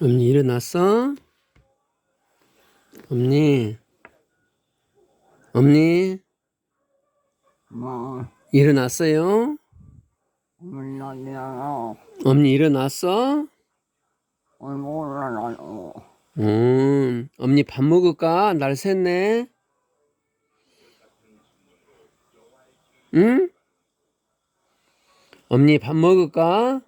엄니 일어났어? 엄니, 엄니 뭐, 일어났어요? 몰라요. 엄니 일어났어? 몰라요. 엄니 밥 먹을까? 날 샜네. 응? 엄니 밥 먹을까?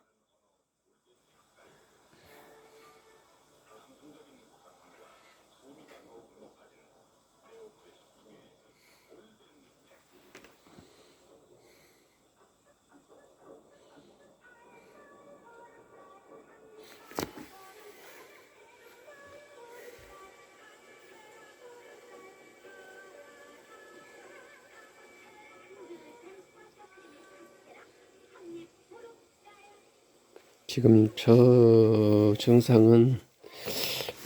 지금 저 증상은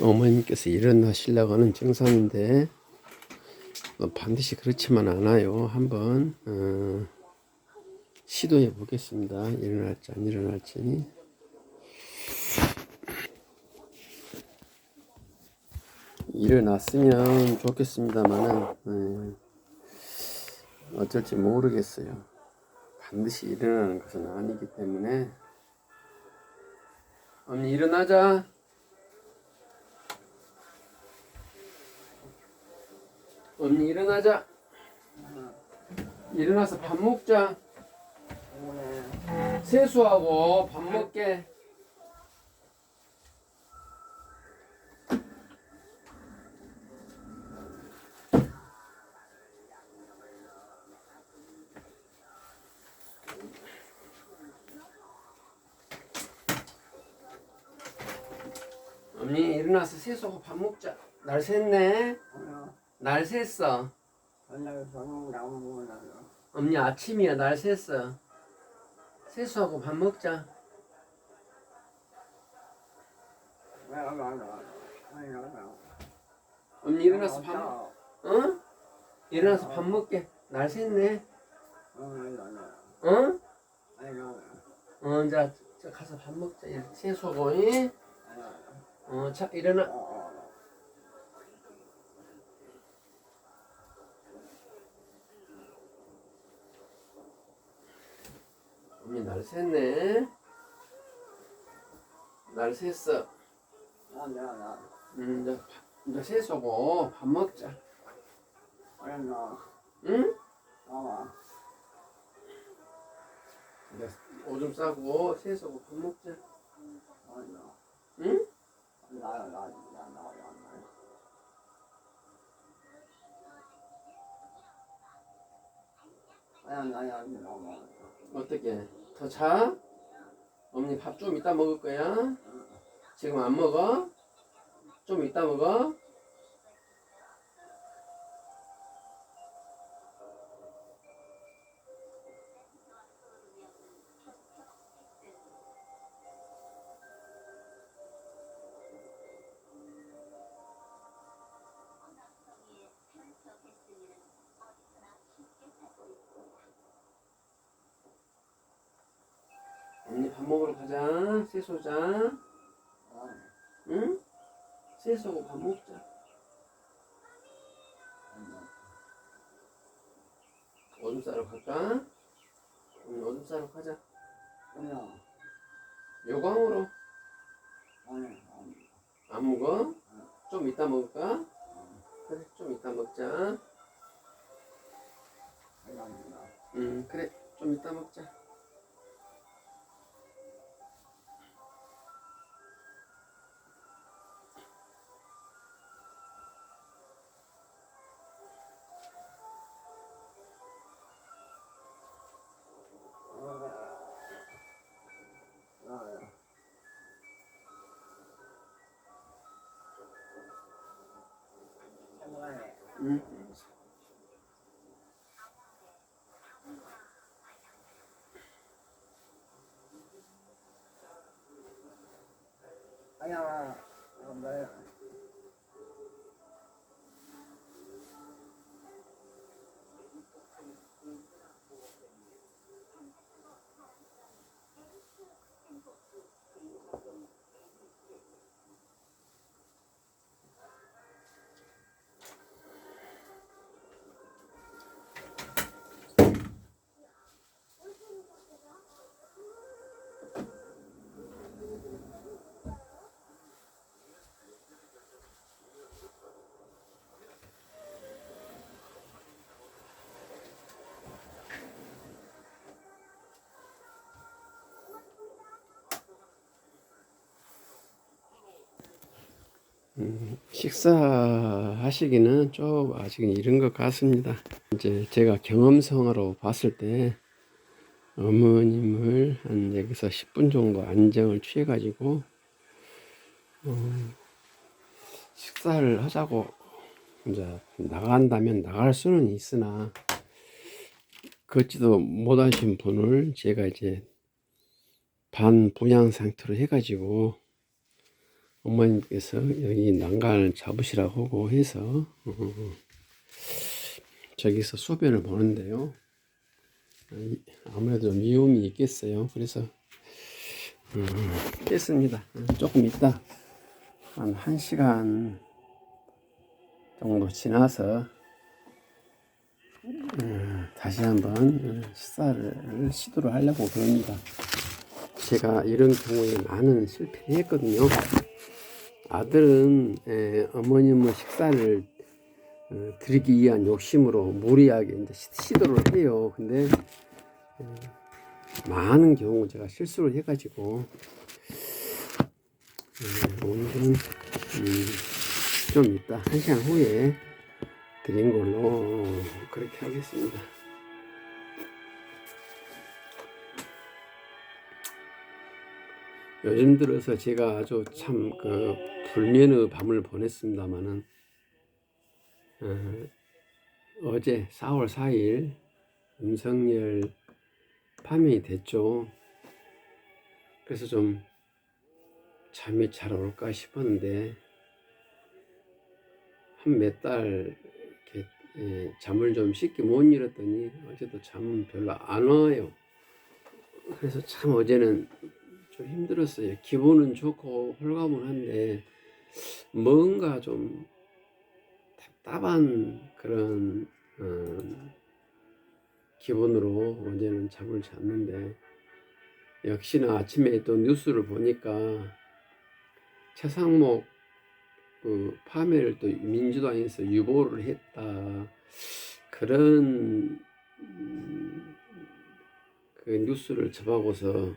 어머님께서 일어나시려고 하는 증상인데 반드시 그렇지만 않아요. 한번 시도해 보겠습니다. 일어날지 안 일어날지. 일어났으면 좋겠습니다만은 어쩔지 모르겠어요. 반드시 일어나는 것은 아니기 때문에. 언니 일어나자. 언니 일어나자. 일어나서 밥 먹자. 세수하고 밥 먹게. 언니 일어나서 세수하고 밥 먹자. 날 샜네. 날 샜어. 언니 아침이야. 날 샜어. 세수하고 밥 먹자. 언니 일어나서 어? 일어나서 밥 먹게. 날 샜네. 어? 자 가서 밥 먹자. 세수하고. 자 일어나. 언니 날 샜네. 날 샜어. 이제 세수하고 밥 먹자. 응? 이제 오줌 싸고 세수하고 밥 먹자. 응? 어떻게? 더 자? 언니 밥 좀 이따 먹을 거야? 지금 안 먹어? 좀 이따 먹어? 언니 밥 먹으러 가자. 세수하자. 응? 세수하고 밥 먹자. 오줌 싸러 갈까? 언니 오줌 싸러 가자. 요강으로. 안 먹어? 좀 이따 먹을까? 그래 좀 이따 먹자. 그래 좀 이따 먹자. 응? 식사하시기는 좀 아직 이른 것 같습니다. 이제 제가 경험상으로 봤을 때 어머님을 한 여기서 10분 정도 안정을 취해 가지고 식사를 하자고 이제 나간다면 나갈 수는 있으나 걷지도 못하신 분을 제가 이제 반부양 상태로 해가지고 어머님께서 여기 난간을 잡으시라고 하고 해서 저기서 소변을 보는데요. 아무래도 좀 위험이 있겠어요. 그래서 깼습니다. 조금 있다 한 1시간 정도 지나서 다시 한번 식사를 시도를 하려고 그럽니다. 제가 이런 경우에 많은 실패를 했거든요. 아들은 어머님의 식사를 드리기 위한 욕심으로 무리하게 이제 시도를 해요. 근데 많은 경우 제가 실수를 해가지고 오늘은 좀 이따 1시간 후에 드린 걸로 그렇게 하겠습니다. 요즘 들어서 제가 아주 참 그 불면의 밤을 보냈습니다만은 어제 4월 4일 윤석열 파면이 됐죠. 그래서 좀 잠이 잘 올까 싶었는데 한 몇 달 이렇게 잠을 좀 쉽게 못 이뤘더니 어제도 잠은 별로 안 와요. 그래서 참 어제는 좀 힘들었어요. 기분은 좋고 홀가분한데 뭔가 좀 답답한 그런 기분으로 어제는 잠을 잤는데 역시나 아침에 또 뉴스를 보니까 최상목 그 파면을 또 민주당에서 유보를 했다 그런 그 뉴스를 접하고서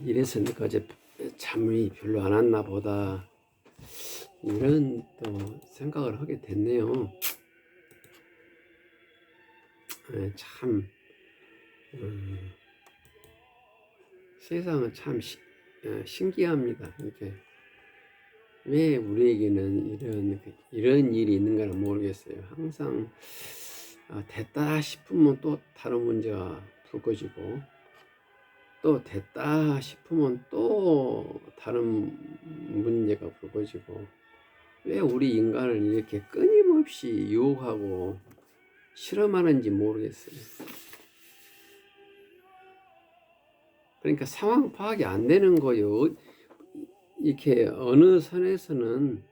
이래서 내가 어제 잠이 별로 안 왔나 보다 이런 또 생각을 하게 됐네요. 참 세상은 참 신기합니다. 이렇게 왜 우리에게는 이런 일이 있는가는 모르겠어요. 항상 됐다 싶으면 또 다른 문제가 불거지고 또 됐다 싶으면 또 다른 문제가 불거지고 왜 우리 인간을 이렇게 끊임없이 유혹하고 실험하는지 모르겠어요. 그러니까 상황 파악이 안 되는 거예요. 이렇게 어느 선에서는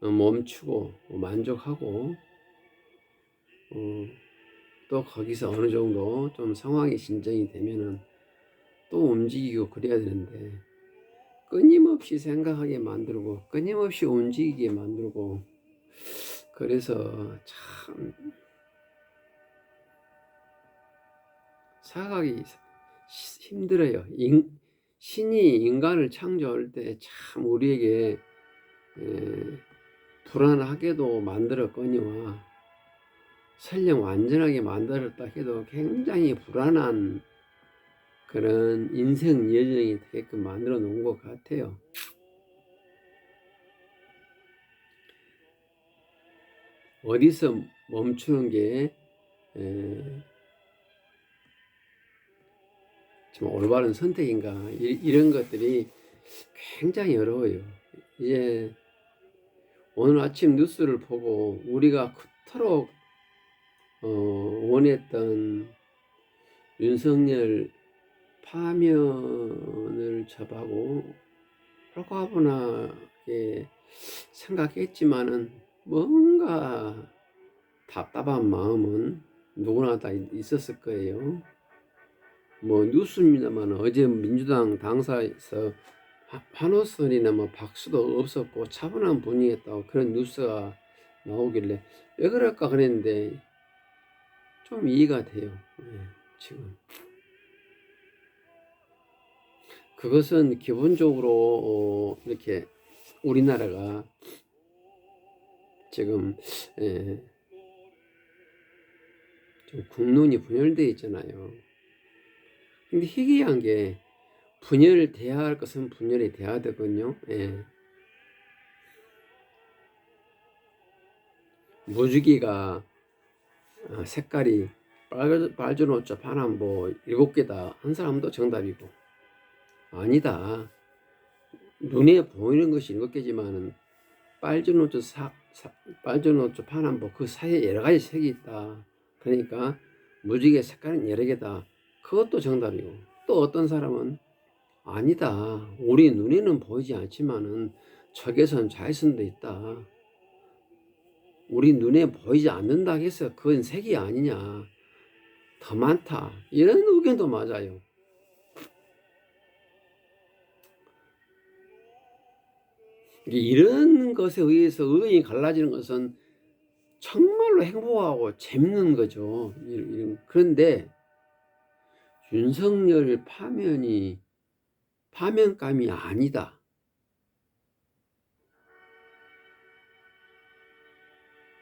멈추고 만족하고 또 거기서 어느 정도 좀 상황이 진정이 되면은 또 움직이고 그래야 되는데 끊임없이 생각하게 만들고 끊임없이 움직이게 만들고 그래서 참 살아가기 힘들어요. 신이 인간을 창조할 때 참 우리에게 불안하게도 만들었거니와 설령 완전하게 만들었다 해도 굉장히 불안한 그런 인생 여정이 되게끔 만들어 놓은 것 같아요. 어디서 멈추는 게 좀 올바른 선택인가 이런 것들이 굉장히 어려워요. 이제 오늘 아침 뉴스를 보고 우리가 그토록 원했던 윤석열 파면을 접하고 홀가분하게 생각했지만은 뭔가 답답한 마음은 누구나 다 있었을 거예요. 뭐 뉴스입니다만 어제 민주당 당사에서 환호성이나 뭐 박수도 없었고 차분한 분위기였다고 그런 뉴스가 나오길래 왜 그럴까 그랬는데 좀 이해가 돼요. 지금 그것은 기본적으로 이렇게 우리나라가 지금 좀 국론이 분열되어 있잖아요. 근데 희귀한 게 분열을 대화할 것은 분열이 돼야 되거든요. 무지개가 색깔이 빨주노초 파란 뭐 7개다 한 사람도 정답이고, 아니다. 눈에 보이는 것이 7개지만은 빨주노초 빨주노초 파란보 그 사이에 여러 가지 색이 있다. 그러니까 무지개 색깔은 여러 개다. 그것도 정답이고, 또 어떤 사람은 아니다. 우리 눈에는 보이지 않지만은 적외선 자외선도 있다. 우리 눈에 보이지 않는다 해서 그건 색이 아니냐. 더 많다. 이런 의견도 맞아요. 이런 것에 의해서 의견이 갈라지는 것은 정말로 행복하고 재밌는 거죠. 그런데 윤석열 파면감이 아니다.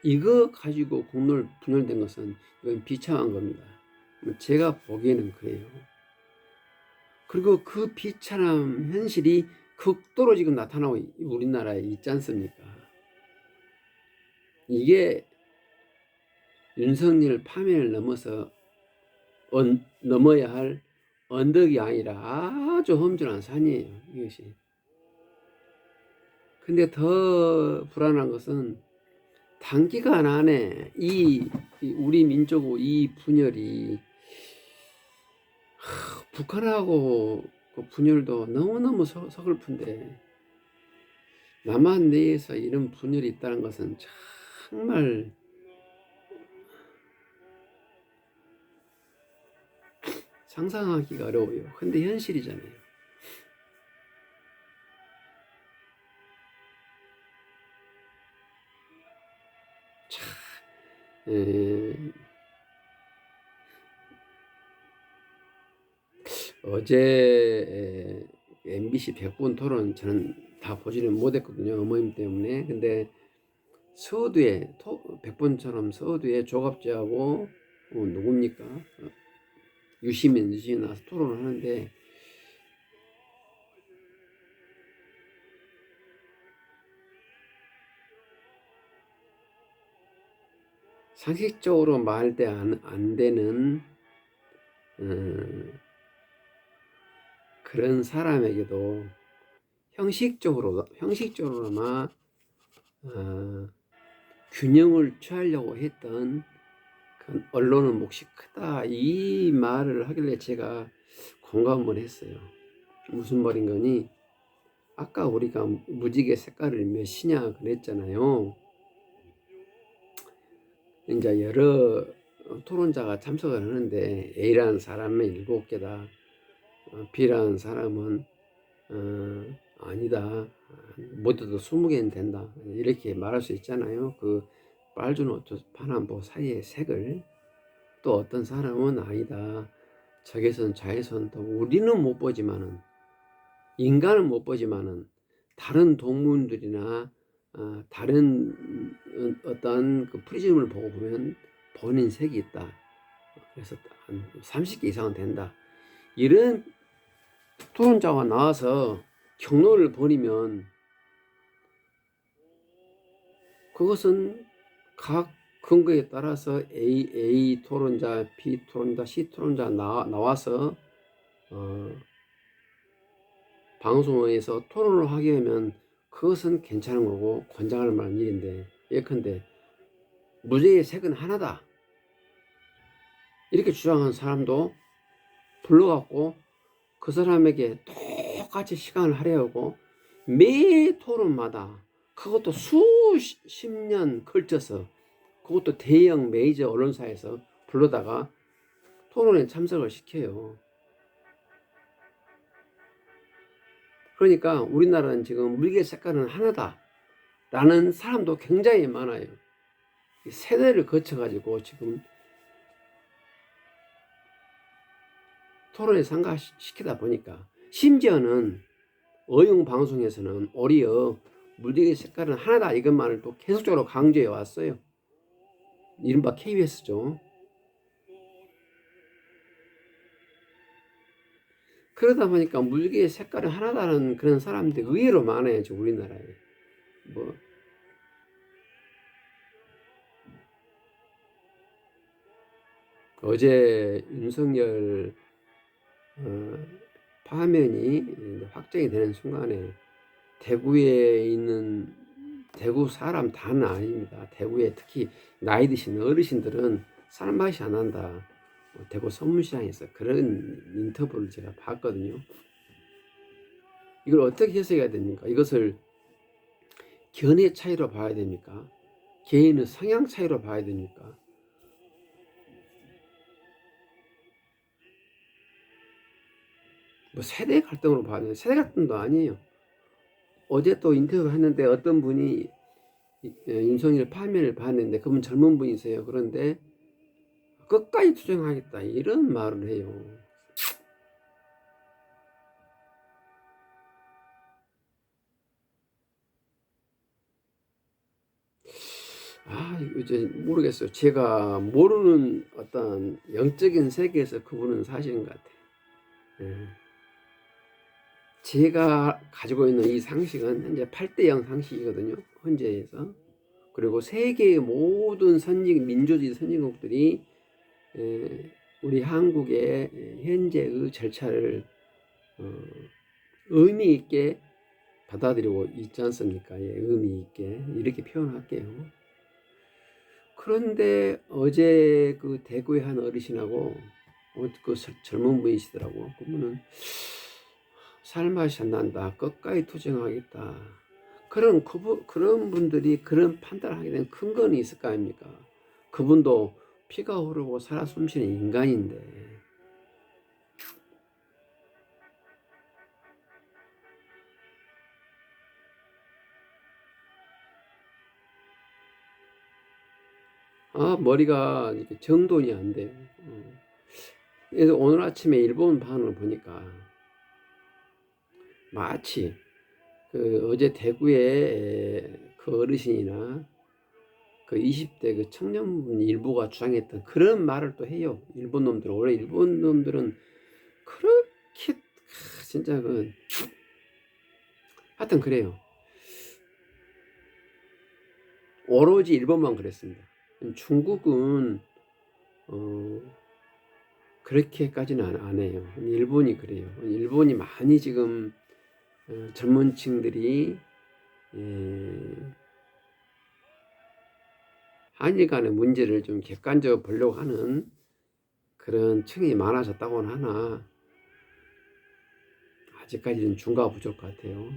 이거 가지고 국론 분열된 것은 이건 비참한 겁니다. 제가 보기에는 그래요. 그리고 그 비참한 현실이 극도로 지금 나타나고 우리나라에 있지 않습니까? 이게 윤석열 파면을 넘어서 넘어야 할 언덕이 아니라 아주 험준한 산이에요, 이것이. 근데 더 불안한 것은 단기간 안에 우리 민족 이 분열이 북한하고 그 분열도 너무너무 서글픈데 남한 내에서 이런 분열이 있다는 것은 정말 상상하기가 어려워요. 근데 현실이잖아요. 어제 MBC 100분 토론 저는 다 보지는 못했거든요. 어머님 때문에. 근데 서두에 100분처럼 서두에 조갑제하고 누굽니까? 유시민 나와서 토론을 하는데 상식적으로 말할 때 안 되는 그런 사람에게도 형식적으로나 균형을 취하려고 했던 그 언론은 몫이 크다, 이 말을 하길래 제가 공감을 했어요. 무슨 말인 거니? 아까 우리가 무지개 색깔을 몇이냐 그랬잖아요. 이제 여러 토론자가 참석을 하는데 A라는 사람은 7개다, B라는 사람은 아니다, 모두도 20개는 된다, 이렇게 말할 수 있잖아요. 그 빨주노초 파란보 사이의 색을. 또 어떤 사람은 아니다, 적외선 자외선도 우리는 못 보지만은, 인간은 못 보지만은 다른 동물들이나 다른 어떤 그 프리즘을 보고 보면 본인 색이 있다. 그래서 한 30개 이상은 된다. 이런 토론자가 나와서 경로를 벌이면 그것은 각 근거에 따라서 A 토론자, B 토론자, C 토론자 나와서 방송에서 토론을 하게 하면 그것은 괜찮은 거고 권장할 만한 일인데, 예컨대 무죄의 색은 하나다 이렇게 주장하는 사람도 불러갖고 그 사람에게 똑같이 시간을 할애하고 매 토론마다, 그것도 수십 년 걸쳐서, 그것도 대형 메이저 언론사에서 불러다가 토론에 참석을 시켜요. 그러니까 우리나라는 지금 무지개 색깔은 하나다 라는 사람도 굉장히 많아요. 세대를 거쳐가지고 지금 토론에 참가시키다 보니까, 심지어는 어용 방송에서는 오히려 물질의 색깔은 하나다 이것만을 또 계속적으로 강조해 왔어요. 이른바 KBS죠. 그러다 보니까 물개의 색깔이 하나다는 그런 사람들이 의외로 많아요. 지금 우리나라에. 뭐 어제 윤석열 파면이 확정이 되는 순간에 대구에 있는 대구 사람 다는 아닙니다. 대구에 특히 나이 드신 어르신들은 쌀 맛이 안 난다. 대구 선문시장에서 그런 인터뷰를 제가 봤거든요. 이걸 어떻게 해석해야 됩니까? 이것을 견해 차이로 봐야 됩니까? 개인의 성향 차이로 봐야 됩니까? 뭐 세대 갈등으로 봐야 돼요. 세대 갈등도 아니에요. 어제 또 인터뷰 했는데 어떤 분이 윤석열 파면을 봤는데 그분 젊은 분이세요. 그런데 끝까지 투쟁하겠다 이런 말을 해요. 이제 모르겠어요. 제가 모르는 어떤 영적인 세계에서 그분은 사시는 것 같아요. 예. 제가 가지고 있는 이 상식은 현재 8대0 상식이거든요. 헌재에서. 그리고 세계의 모든 민주주의 선진국들이 우리 한국의 현재의 절차를 의미 있게 받아들이고 있지 않습니까? 예, 의미 있게 이렇게 표현할게요. 그런데 어제 그 대구의 한 어르신하고 그 젊은 분이시더라고. 그분은 살맛이 안 난다. 끝까지 투쟁하겠다. 그런 분들이 그런 판단을 하게 된 근거는 있을 거 아닙니까? 그분도 피가 흐르고 살아 숨쉬는 인간인데. 머리가 이렇게 정돈이 안 돼요. 그래서 오늘 아침에 일본 반응을 보니까 마치 그 어제 대구에 그 어르신이나 그 20대 그 청년분 일부가 주장했던 그런 말을 또 해요. 일본 놈들은. 원래 일본 놈들은 그렇게 진짜 하여튼 그래요. 오로지 일본만 그랬습니다. 중국은 그렇게까지는 안 해요. 일본이 그래요. 일본이 많이 지금 젊은 층들이 한일 간의 문제를 좀 객관적으로 보려고 하는 그런 층이 많아졌다고는 하나 아직까지는 중과가 부족할 것 같아요.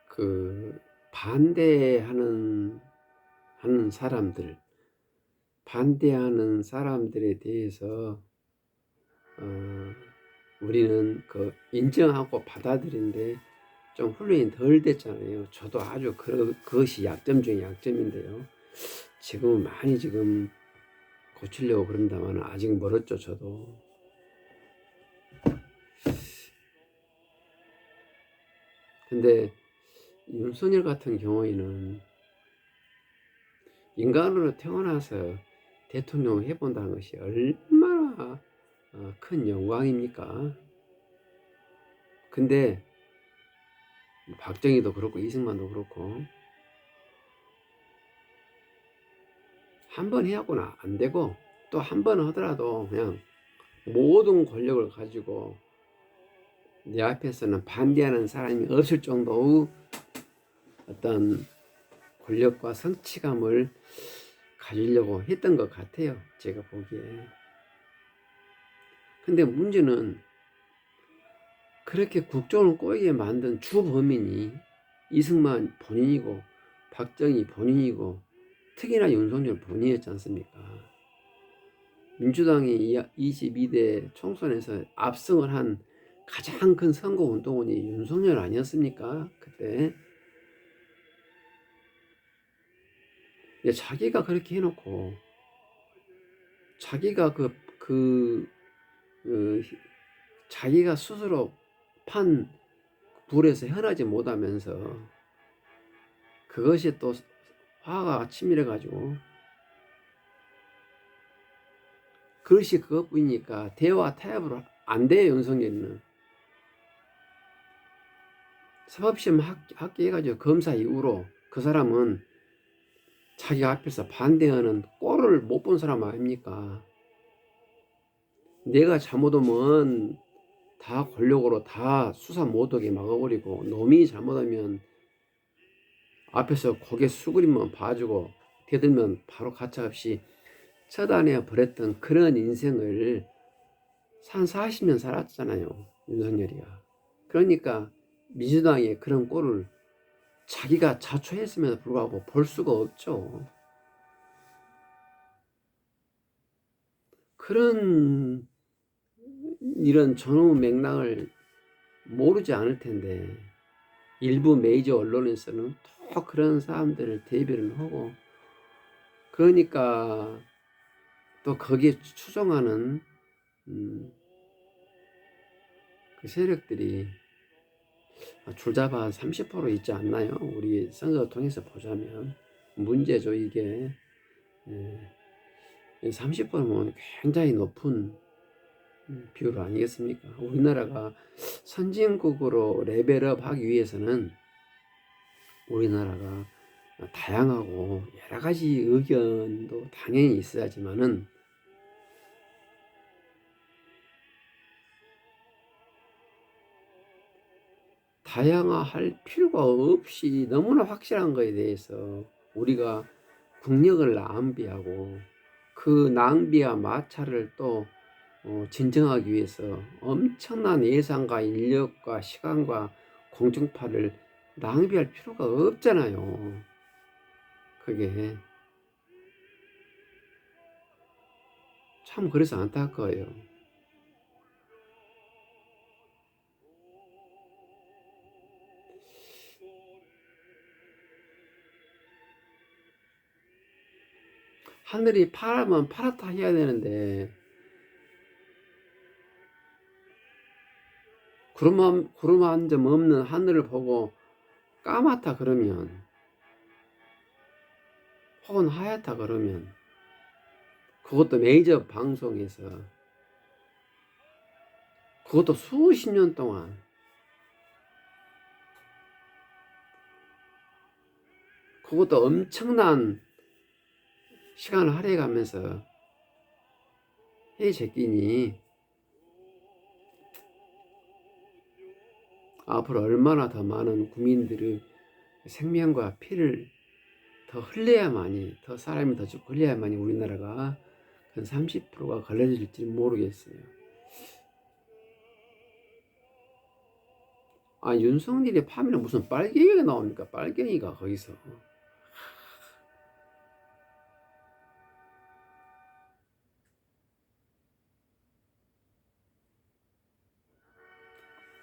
그 반대하는 사람들에 대해서 우리는 그 인정하고 받아들이는데 좀 훈련이 덜 됐잖아요. 저도 아주 그것이 약점 중에 약점인데요. 지금은 많이 지금 고치려고 그런다만 아직 멀었죠. 저도. 근데 윤석열 같은 경우에는 인간으로 태어나서 대통령을 해본다는 것이 얼마나 큰 영광입니까? 근데 박정희도 그렇고 이승만도 그렇고 한 번 해갖고는 안 되고 또 한 번 하더라도 그냥 모든 권력을 가지고 내 앞에서는 반대하는 사람이 없을 정도의 어떤 권력과 성취감을 가지려고 했던 것 같아요. 제가 보기에. 근데 문제는 그렇게 국정을 꼬이게 만든 주 범인이 이승만 본인이고 박정희 본인이고 특히나 윤석열 본인이었지 않습니까? 민주당이 22대 총선에서 압승을 한 가장 큰 선거운동원이 윤석열 아니었습니까? 그때. 자기가 그렇게 해놓고 자기가 자기가 스스로 판 불에서 헤어나지 못하면서 그것이 또 화가 치밀해가지고 그것이 그것뿐이니까 대화 타협으로 안 돼요. 윤석열은 사법시험 합격해가지고 검사 이후로 그 사람은 자기 앞에서 반대하는 꼴을 못 본 사람 아닙니까? 내가 잘못하면 다 권력으로 다 수사 못하게 막아버리고, 놈이 잘못하면 앞에서 고개 숙이면 봐주고 대들면 바로 가차없이 처단해 버렸던 그런 인생을 40년 살았잖아요. 윤석열이가. 그러니까 민주당의 그런 꼴을 자기가 자초했음에도 불구하고 볼 수가 없죠. 그런 이런 전후 맥락을 모르지 않을 텐데 일부 메이저 언론에서는 또 그런 사람들을 대비를 하고, 그러니까 또 거기에 추종하는 그 세력들이 줄잡아 한 30% 있지 않나요? 우리 선거 통해서 보자면 문제죠. 이게 30%면 굉장히 높은 비율 아니겠습니까? 우리나라가 선진국으로 레벨업 하기 위해서는 우리나라가 다양하고 여러 가지 의견도 당연히 있어야지만은 다양화할 필요가 없이 너무나 확실한 것에 대해서 우리가 국력을 낭비하고 그 낭비와 마찰을 또 진정하기 위해서 엄청난 예산과 인력과 시간과 공중파를 낭비할 필요가 없잖아요. 그게 참 그래서 안타까워요. 하늘이 파라면 파랗다 해야 되는데 구름 한 점 없는 하늘을 보고 까맣다 그러면, 혹은 하얗다 그러면, 그것도 메이저 방송에서, 그것도 수십 년 동안, 그것도 엄청난 시간을 할애가면서 해 제끼니 앞으로 얼마나 더 많은 국민들의 생명과 피를 더 흘려야만이, 더 사람이 더 죽고 흘려야만이 우리나라가 한 30%가 걸려질지 모르겠어요. 윤석열이 파면 무슨 빨갱이가 나옵니까? 빨갱이가 거기서.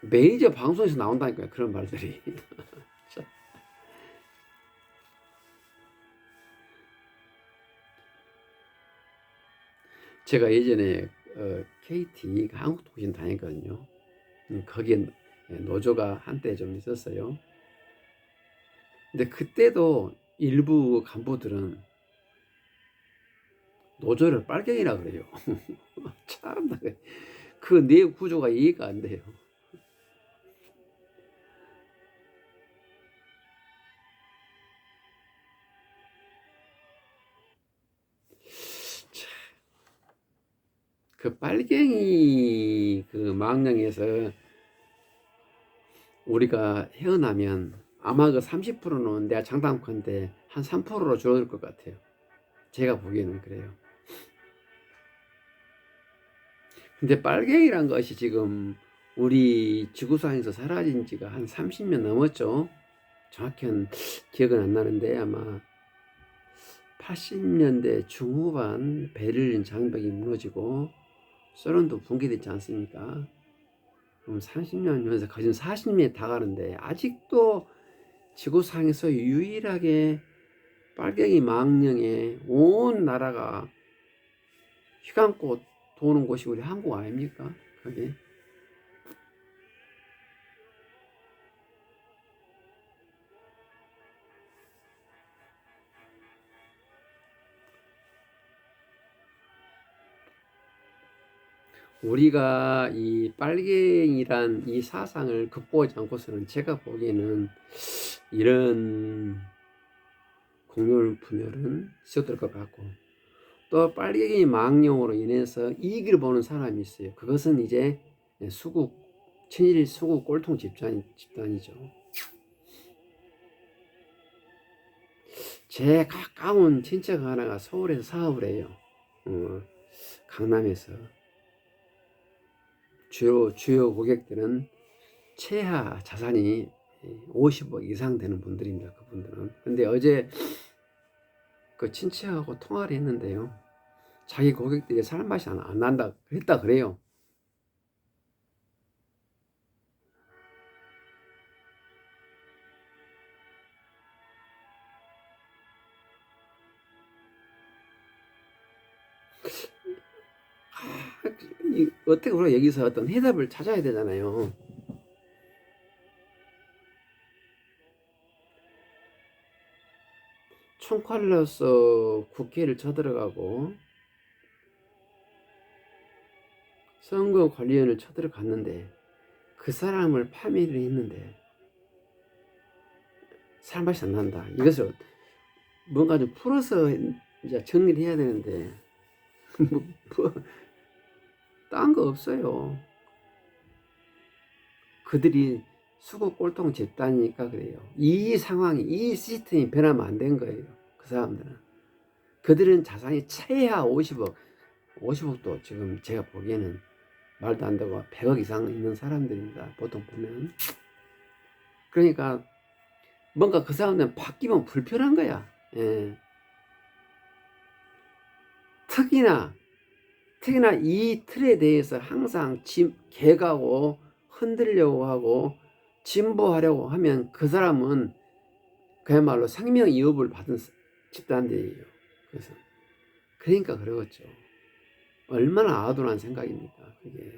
메이저 방송에서 나온다니까요, 그런 말들이. 제가 예전에 KT 한국통신 다녔거든요. 거기에 노조가 한때 좀 있었어요. 근데 그때도 일부 간부들은 노조를 빨갱이라 그래요. 참, 그 내용 구조가 이해가 안 돼요. 그 빨갱이 그 망령에서 우리가 헤어나면 아마 그 30%는 내가 장담컨대 한 3%로 줄어들 것 같아요. 제가 보기에는 그래요. 근데 빨갱이란 것이 지금 우리 지구상에서 사라진 지가 한 30년 넘었죠. 정확히는 기억은 안 나는데 아마 80년대 중후반 베를린 장벽이 무너지고 소련도 붕괴됐지 않습니까? 그럼 30년이면서 거진 40년이 다 가는데 아직도 지구상에서 유일하게 빨갱이 망령에 온 나라가 휘감고 도는 곳이 우리 한국 아닙니까? 그게 우리가 이 빨갱이란 이 사상을 극복하지 않고서는 제가 보기에는 이런 공룡 분열은 있었을 것 같고, 또 빨갱이 망령으로 인해서 이익을 보는 사람이 있어요. 그것은 이제 수국 친일 수국 꼴통 집단이죠. 제 가까운 친척 하나가 서울에서 사업을 해요. 강남에서. 주요 고객들은 최하 자산이 50억 이상 되는 분들입니다. 그분들은. 근데 어제 그 친척하고 통화를 했는데요. 자기 고객들이 살 맛이 안 난다 했다 그래요. 어떻게 우리가 여기서 어떤 해답을 찾아야 되잖아요. 총칼로서 국회를 쳐들어가고 선거관리위원회를 쳐들어갔는데 그 사람을 파면을 했는데 살 맛이 안 난다. 이것을 뭔가 좀 풀어서 이제 정리를 해야 되는데 뭐, 딴 거 없어요. 그들이 수고 꼴통 집단이니까 그래요. 이 상황이, 이 시스템이 변하면 안 된 거예요. 그 사람들은. 그들은 자산이 최하 50억, 50억도 지금 제가 보기에는 말도 안 되고 100억 이상 있는 사람들입니다. 보통 보면. 그러니까 뭔가 그 사람들은 바뀌면 불편한 거야. 예. 특히나 이 틀에 대해서 항상 개가고 흔들려고 하고 진보하려고 하면 그 사람은 그야말로 생명 위협을 받은 집단들이에요. 그래서 그러니까 그러겠죠. 얼마나 아둔한 생각입니까, 그게.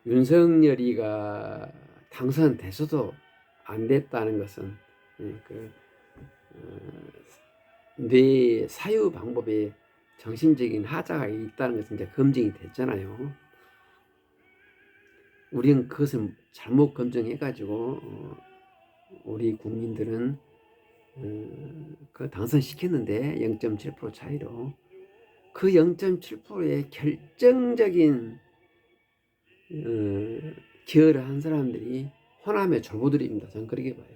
윤석열이가 당선돼서도 안 됐다는 것은 뇌 사유 방법에 정신적인 하자가 있다는 것은 이제 검증이 됐잖아요. 우리는 그것을 잘못 검증해가지고 우리 국민들은 그 당선시켰는데 0.7% 차이로 그 0.7%의 결정적인 기여를 한 사람들이 호남의 졸부들입니다. 저는 그렇게 봐요.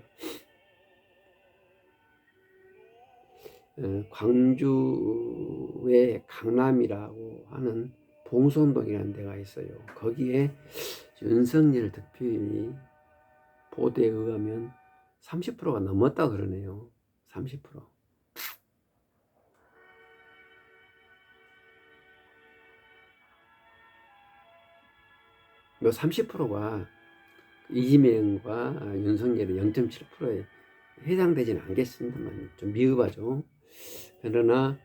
광주의 강남이라고 하는 봉선동이라는 데가 있어요. 거기에 윤석열 득표율이 보도에 의하면 30%가 넘었다 그러네요. 30%. 뭐 30%가 이재명과 윤석열의 0.7%에 해당되지는 않겠습니다만 좀 미흡하죠. 그러나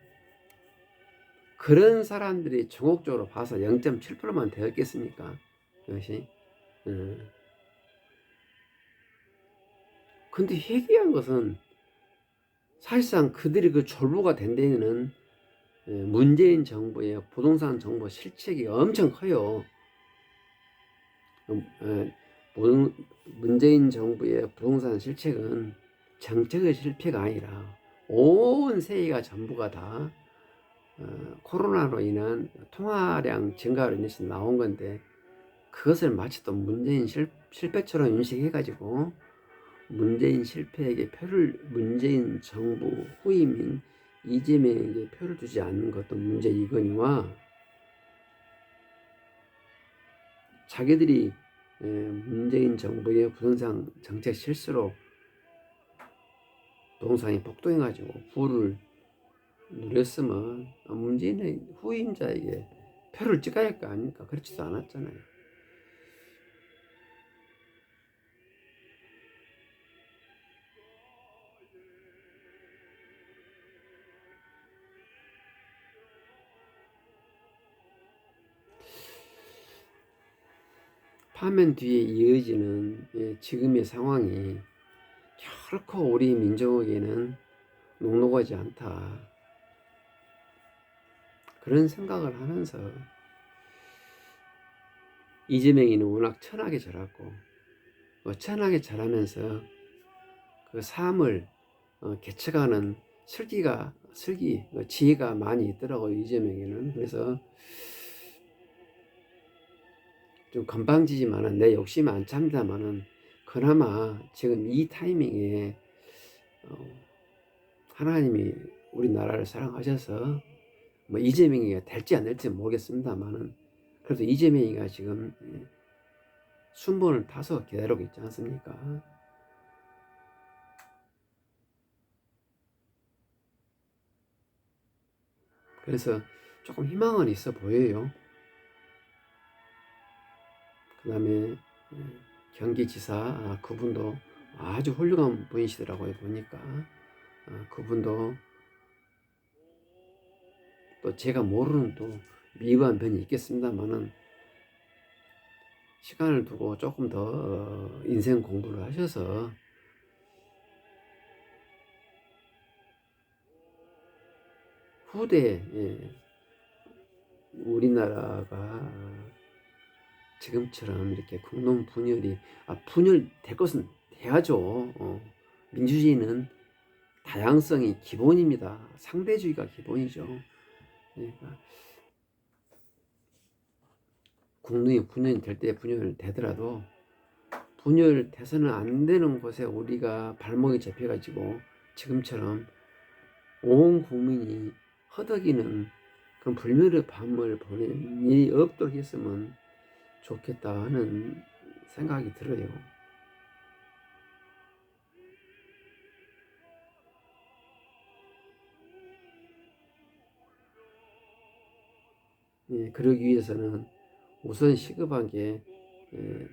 그런 사람들이 전국적으로 봐서 0.7%만 되었겠습니까? 그것이. 근데 회개한 것은 사실상 그들이 그 졸부가 된 데에는 문재인 정부의 부동산 정부 실책이 엄청 커요. 문재인 정부의 부동산 실책은 정책의 실패가 아니라 온 세계가 전부가 다 코로나로 인한 통화량 증가로 인해서 나온 건데 그것을 마치 또 문재인 실패처럼 인식해가지고 문재인 실패에게 문재인 정부 후임인 이재명에게 표를 주지 않는 것도 문제이거니와 자기들이 문재인 정부의 부동산 정책 실수로 부동산이 폭등해가지고 부를 누렸으면 문재인의 후임자에게 표를 찍어야 할 거 아닙니까? 그렇지도 않았잖아요. 파면 뒤에 이어지는 지금의 상황이 결코 우리 민족에게는 녹록하지 않다. 그런 생각을 하면서 이재명이는 워낙 천하게 자랐고 천하게 자라면서 그 삶을 개척하는 지혜가 많이 있더라고요. 이재명에는. 그래서 좀 건방지지만은 내 욕심 안 참다마는 그나마 지금 이 타이밍에 하나님이 우리나라를 사랑하셔서 뭐 이재명이가 될지 안 될지 모르겠습니다만은 그래도 이재명이가 지금 순번을 타서 기다리고 있지 않습니까? 그래서 조금 희망은 있어 보여요. 그 다음에 경기지사 그분도 아주 훌륭한 분이시더라고요. 보니까 그분도 또 제가 모르는 또 미흡한 면이 있겠습니다만은 시간을 두고 조금 더 인생 공부를 하셔서 후대에 우리나라가 지금처럼 이렇게 국론 분열이 분열될 것은 돼야죠. 민주주의는 다양성이 기본입니다. 상대주의가 기본이죠. 그러니까 국론이 분열이 될 때 분열되더라도 분열돼서는 안 되는 곳에 우리가 발목이 잡혀가지고 지금처럼 온 국민이 허덕이는 그런 불멸의 밤을 보내는 일이 없도록 했으면 좋겠다 하는 생각이 들어요. 그러기 위해서는 우선 시급한 게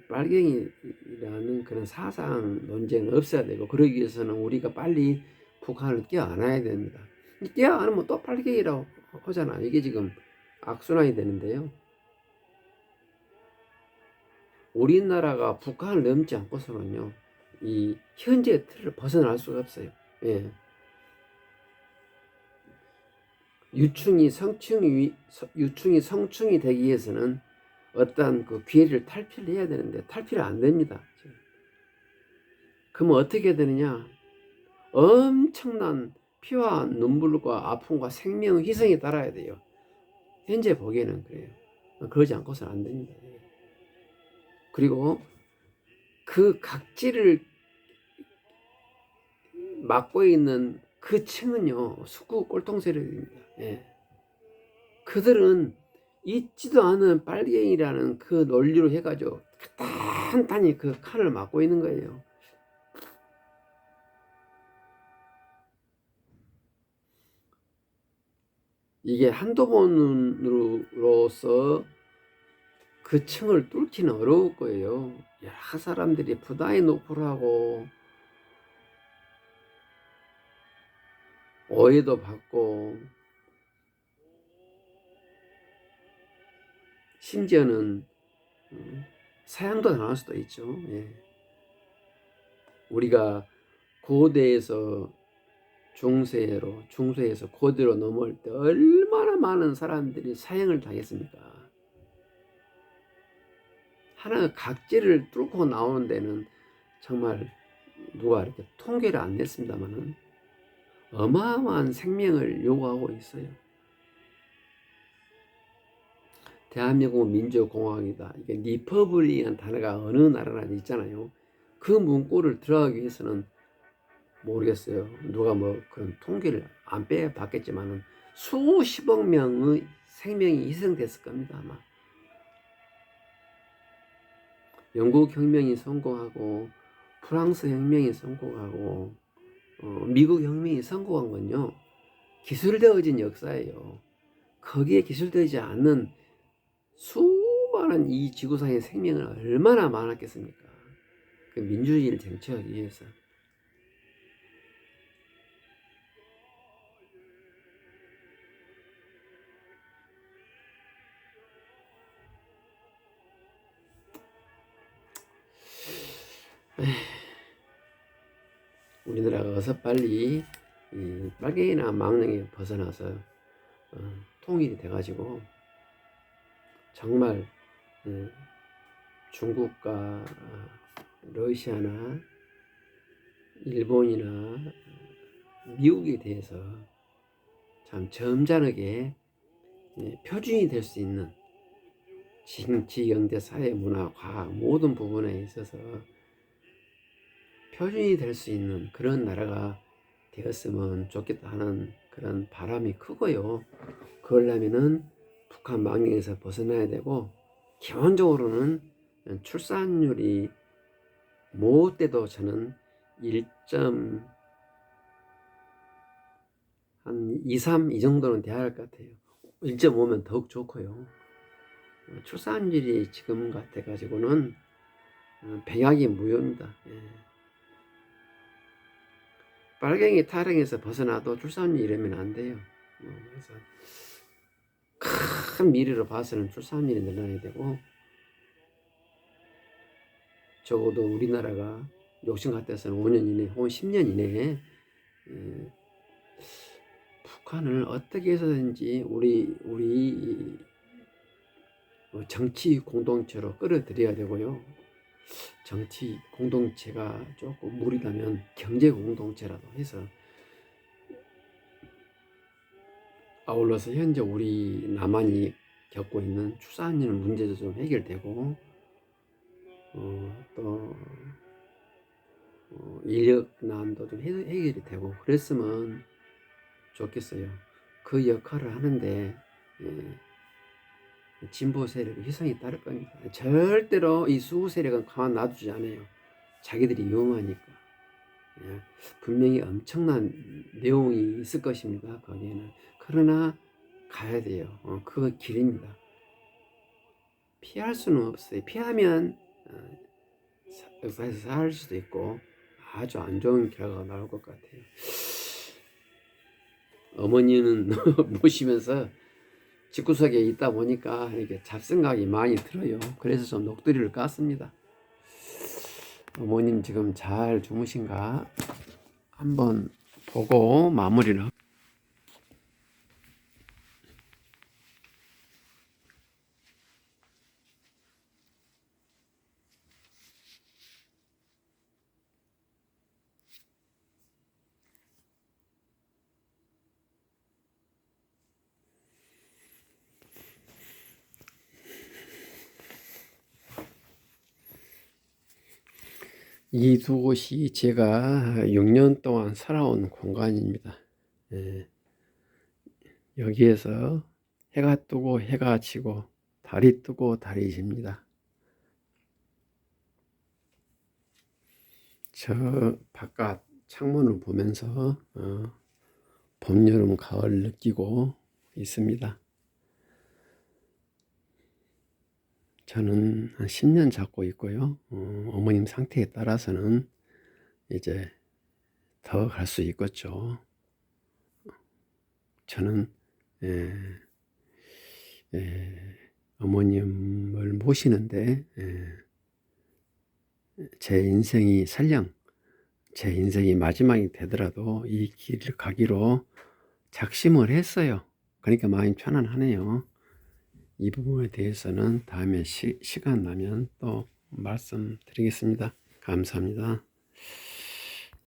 빨갱이라는 그런 사상 논쟁은 없어야 되고 그러기 위해서는 우리가 빨리 북한을 껴안아야 됩니다. 껴안으면 또 빨갱이라고 하잖아. 이게 지금 악순환이 되는데요. 우리나라가 북한을 넘지 않고서는요, 이 현재 틀을 벗어날 수가 없어요. 유충이 성충이 되기 위해서는 어떤 그 괴리를 탈피를 해야 되는데 탈피를 안 됩니다. 그러면 어떻게 되느냐? 엄청난 피와 눈물과 아픔과 생명 희생이 따라야 돼요. 현재 보기에는 그래요. 그러지 않고서는 안 됩니다. 그리고 그 각지를 맡고 있는 그 층은요, 숙구 꼴통 세력입니다. 그들은 있지도 않은 빨갱이라는 그 논리로 해가지고 단단히 그 칸을 맡고 있는 거예요. 이게 한두 번으로서 그 층을 뚫기는 어려울 거예요. 여러 사람들이 부다이 노프를 하고 오해도 받고 심지어는 사형도 당할 수도 있죠. 우리가 고대에서 중세에서 고대로 넘어올 때 얼마나 많은 사람들이 사형을 당했습니까? 하나 각지를 뚫고 나오는 데는 정말 누가 이렇게 통계를 안 냈습니다만은 어마어마한 생명을 요구하고 있어요. 대한민국 민주공화국이다. 이게 리퍼블릭이라는 단어가 어느 나라나 있잖아요. 그 문구를 들어가기 위해서는 모르겠어요. 누가 뭐 그런 통계를 안 빼봤겠지만은 수십억 명의 생명이 희생됐을 겁니다, 아마. 영국 혁명이 성공하고 프랑스 혁명이 성공하고 미국 혁명이 성공한 건요, 기술되어진 역사예요. 거기에 기술되지 않는 수많은 이 지구상의 생명은 얼마나 많았겠습니까? 그 민주주의를 쟁취하기 위해서. 우리나라가 어서 빨리 이 빨갱이나 망령에 벗어나서 통일이 돼가지고 정말 중국과 러시아나 일본이나 미국에 대해서 참 점잖게 표준이 될 수 있는 정치, 경제, 사회, 문화, 과학 모든 부분에 있어서 표준이 될 수 있는 그런 나라가 되었으면 좋겠다 하는 그런 바람이 크고요. 그러려면은 북한 망령에서 벗어나야 되고, 기본적으로는 출산율이 못 돼도 저는 1점 한 2, 3 이 정도는 돼야 할 것 같아요. 1.5면 더욱 좋고요. 출산율이 지금 같아 가지고는 백약이 무효입니다. 빨갱이 타령에서 벗어나도 출산율 이러면 안 돼요. 그래서 큰 미래로 봐서는 출산율이 늘어나야 되고, 적어도 우리나라가 욕심 같아서는 5년 이내 혹은 10년 이내에 북한을 어떻게 해서든지 우리 정치 공동체로 끌어들여야 되고요. 정치 공동체가 조금 무리다면 경제 공동체라도 해서, 아울러서 현재 우리 남한이 겪고 있는 출산율 문제도 좀 해결되고, 또 인력난도 좀 해결이 되고 그랬으면 좋겠어요. 그 역할을 하는데 진보 세력의 희생이 따를 겁니다. 절대로 이 수구 세력은 가만 놔두지 않아요. 자기들이 위험하니까. 분명히 엄청난 내용이 있을 것입니다. 거기에는. 그러나 가야 돼요. 그 길입니다. 피할 수는 없어요. 피하면 역사에서 살 수도 있고 아주 안 좋은 결과가 나올 것 같아요. 어머니는 모시면서 집구석에 있다 보니까 이렇게 잡생각이 많이 들어요. 그래서 좀 녹두리를 깠습니다. 어머님 지금 잘 주무신가 한번 보고 마무리를. 이 두 곳이 제가 6년 동안 살아온 공간입니다. 여기에서 해가 뜨고 해가 지고 달이 뜨고 달이 집니다. 저 바깥 창문을 보면서 봄, 여름, 가을 느끼고 있습니다. 저는 한 10년 잡고 있고요. 어머님 상태에 따라서는 이제 더 갈 수 있겠죠. 저는 어머님을 모시는데 제 인생이 설령 제 인생이 마지막이 되더라도 이 길을 가기로 작심을 했어요. 그러니까 마음이 편안하네요. 이 부분에 대해서는 다음에 시간 나면 또 말씀드리겠습니다. 감사합니다.